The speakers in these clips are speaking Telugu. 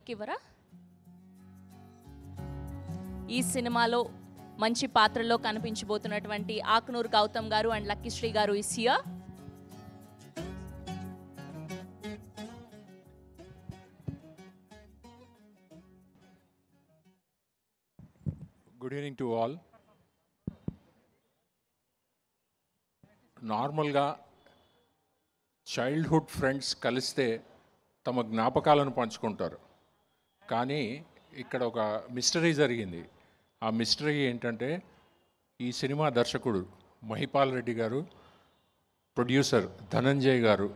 మైక్ ఇవ్వరా? ఈ సినిమాలో మంచి పాత్రలో కనిపించబోతున్నటువంటి ఆకునూరు గౌతమ్ గారు అండ్ లక్కీశ్రీ గారు is here. Good evening to all. నార్మల్గా చైల్డ్హుడ్ ఫ్రెండ్స్ కలిస్తే తమ జ్ఞాపకాలను పంచుకుంటారు, కానీ ఇక్కడ ఒక మిస్టరీ జరిగింది. ఆ మిస్టరీ ఏంటంటే ఈ సినిమా దర్శకుడు మహిపాల్ రెడ్డి గారు, ప్రొడ్యూసర్ ధనంజయ్ గారు,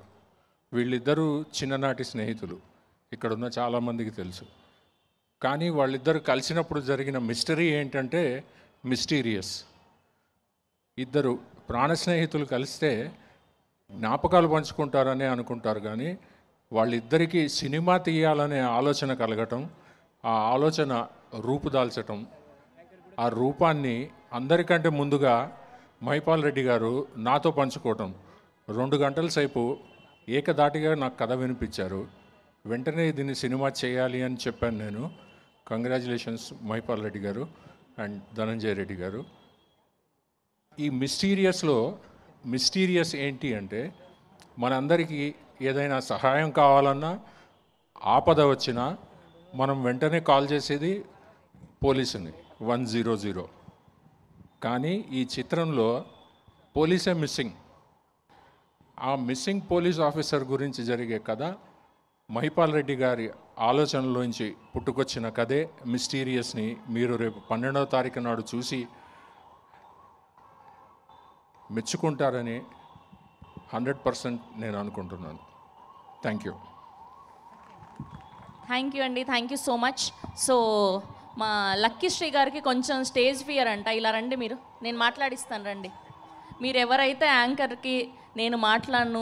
వీళ్ళిద్దరూ చిన్ననాటి స్నేహితులు, ఇక్కడున్న చాలామందికి తెలుసు. కానీ వాళ్ళిద్దరు కలిసినప్పుడు జరిగిన మిస్టరీ ఏంటంటే మిస్టీరియస్. ఇద్దరు ప్రాణ స్నేహితులు కలిస్తే జ్ఞాపకాలు పంచుకుంటారనే అనుకుంటారు, కానీ వాళ్ళిద్దరికీ సినిమా తీయాలనే ఆలోచన కలగటం, ఆ ఆలోచన రూపుదాల్చటం, ఆ రూపాన్ని అందరికంటే ముందుగా మహిపాల్ రెడ్డి గారు నాతో పంచుకోవటం, 2 గంటల సేపు ఏకదాటిగా నాకు కథ వినిపించారు. వెంటనే దీన్ని సినిమా చేయాలి అని చెప్పాను నేను. కంగ్రాచులేషన్స్ మహిపాల్ రెడ్డి గారు అండ్ ధనంజయ్ రెడ్డి గారు. ఈ మిస్టీరియస్ ఏంటి అంటే, మనందరికీ ఏదైనా సహాయం కావాలన్నా, ఆపద వచ్చినా మనం వెంటనే కాల్ చేసేది పోలీసుని 100. కానీ ఈ చిత్రంలో పోలీసే మిస్సింగ్. ఆ మిస్సింగ్ పోలీస్ ఆఫీసర్ గురించి జరిగే కథ మహిపాల్ రెడ్డి గారి ఆలోచనలోంచి పుట్టుకొచ్చిన కథే మిస్టీరియస్ని మీరు రేపు 12వ తారీఖు నాడు చూసి మెచ్చుకుంటారని 100% నేను అనుకుంటున్నాను. థ్యాంక్ యూ అండి, thank you so much. So మా లక్కీశ్రీ గారికి కొంచెం స్టేజ్ ఫియర్ అంట. ఇలా రండి, మీరు నేను మాట్లాడిస్తాను రండి. మీరు ఎవరైతే యాంకర్కి నేను మాట్లాడను